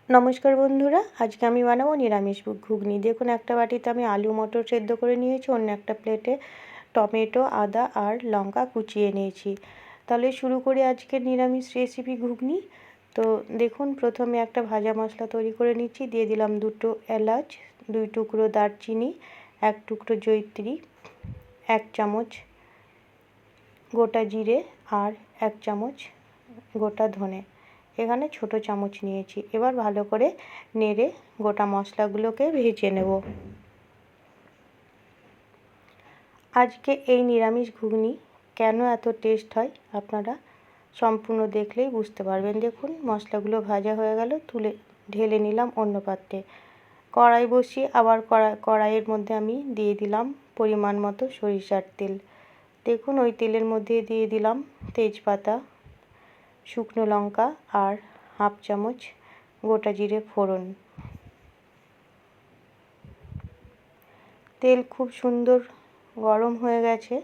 নমস্কার বন্ধুরা, আজকে আমি বানাবো নিরামিষ ঘুগনি। দেখুন, একটা বাটিতে আমি আলু মটর সেদ্ধ করে নিয়েছি, অন্য একটা প্লেটে টমেটো, আদা আর লঙ্কা কুচিয়ে নিয়েছি। তাহলে শুরু করি আজকের নিরামিষ রেসিপি ঘুগনি। তো দেখুন, প্রথমে একটা ভাজা মশলা তৈরি করে নিচ্ছি। দিয়ে দিলাম 2টো এলাচ, 2 টুকরো দারচিনি, 1 টুকরো জয়িত্রী, 1 চামচ গোটা জিরে আর 1 চামচ গোটা ধনে। এখানে ছোট চামচ নিয়েছি। এবার ভালো করে নেড়ে গোটা মশলাগুলোকে ভেজে নেব। আজকে এই নিরামিষ ঘুগনি কেন এত টেস্ট হয় আপনারা সম্পূর্ণ দেখলেই বুঝতে পারবেন। দেখুন, মশলাগুলো ভাজা হয়ে গেল, তুলে ঢেলে নিলাম অন্য পাত্রে। কড়াই বসিয়ে আবার কড়াইয়ের মধ্যে আমি দিয়ে দিলাম পরিমাণ মতো সরিষার তেল। দেখুন, ওই তেলের মধ্যে দিয়ে দিলাম তেজপাতা, শুকনো লঙ্কা আর 1/2 চামচ গোটা জিরে ফোড়ন। তেল খুব সুন্দর গরম হয়ে গেছে।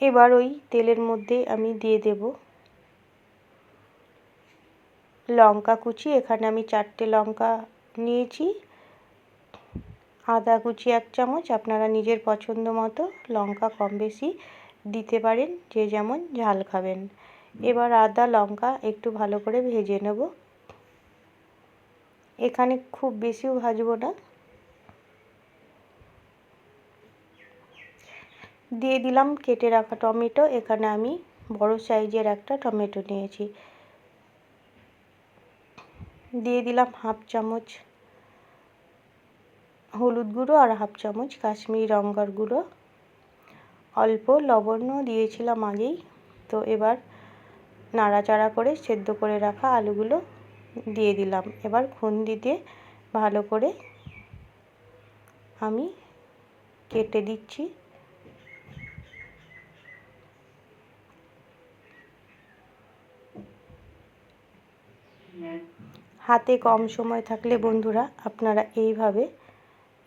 এবার ওই তেলের মধ্যে আমি দিয়ে দেব লঙ্কা কুচি। এখানে আমি 4টে লঙ্কা নিয়েছি। আদা কুচি 1 চামচ। আপনারা নিজের পছন্দ মতো লঙ্কা কম বেশি দিতে পারেন, যে যেমন ঝাল খাবেন। এবার আদা লঙ্কা একটু ভালো করে ভেজে নেব। এখানে খুব বেশিও ভাজবো না। দিয়ে দিলাম কেটে রাখা টমেটো। এখানে আমি বড় সাইজের একটা টমেটো নিয়েছি। দিয়ে দিলাম 1/2 চামচ হলুদ গুঁড়ো আর 1/2 চামচ কাশ্মীরি লঙ্কার গুঁড়ো। অল্প লবণও দিয়েছিলাম আগেই। তো এবার নাড়াচাড়া করে সেদ্ধ করে রাখা আলুগুলো দিয়ে দিলাম। এবার খুন্তি দিয়ে ভালো করে আমি কেটে দিচ্ছি। হাতে কম সময় থাকলে বন্ধুরা আপনারা এইভাবে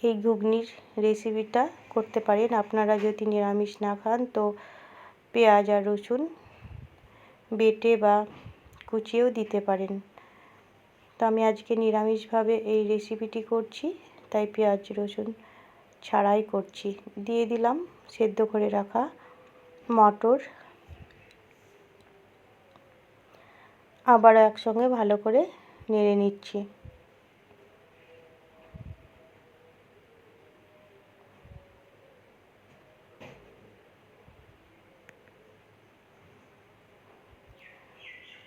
এই ঘুগনির রেসিপিটা করতে পারেন। আপনারা যদি নিরামিষ না খান তো পেঁয়াজ আর রসুন বেটে বা কুচিয়েও দিতে পারেন। তো আমি আজকে নিরামিষভাবে এই রেসিপিটি করছি, তাই পেঁয়াজ রসুন ছাড়াই করছি। দিয়ে দিলাম সেদ্ধ করে রাখা মটর। আবারও একসঙ্গে ভালো করে নেড়ে নিচ্ছি।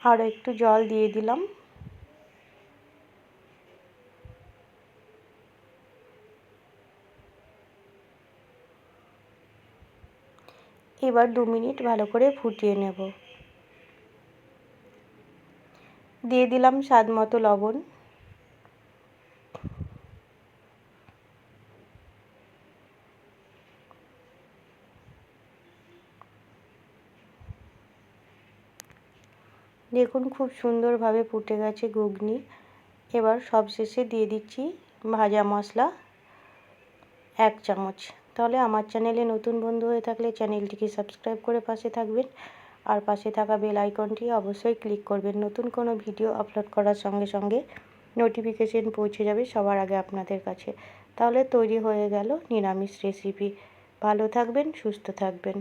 আরও একটু জল দিয়ে দিলাম। এবার 2 মিনিট ভালো করে ফুটিয়ে নেব। দিয়ে দিলাম স্বাদ মতো লবণ। দেখুন, খুব সুন্দরভাবে ফুটে গেছে ঘুগনি। এবার সবশেষে দিয়ে দিচ্ছি ভাজা মশলা 1 চামচ। তাহলে আমার চ্যানেলে নতুন বন্ধু হয়ে থাকলে চ্যানেলটিকে সাবস্ক্রাইব করে পাশে থাকবেন, আর পাশে থাকা বেল আইকনটি অবশ্যই ক্লিক করবেন। নতুন কোনো ভিডিও আপলোড করার সঙ্গে সঙ্গে নোটিফিকেশন পৌঁছে যাবে সবার আগে আপনাদের কাছে। তাহলে তৈরি হয়ে গেল নিরামিষ রেসিপি। ভালো থাকবেন, সুস্থ থাকবেন।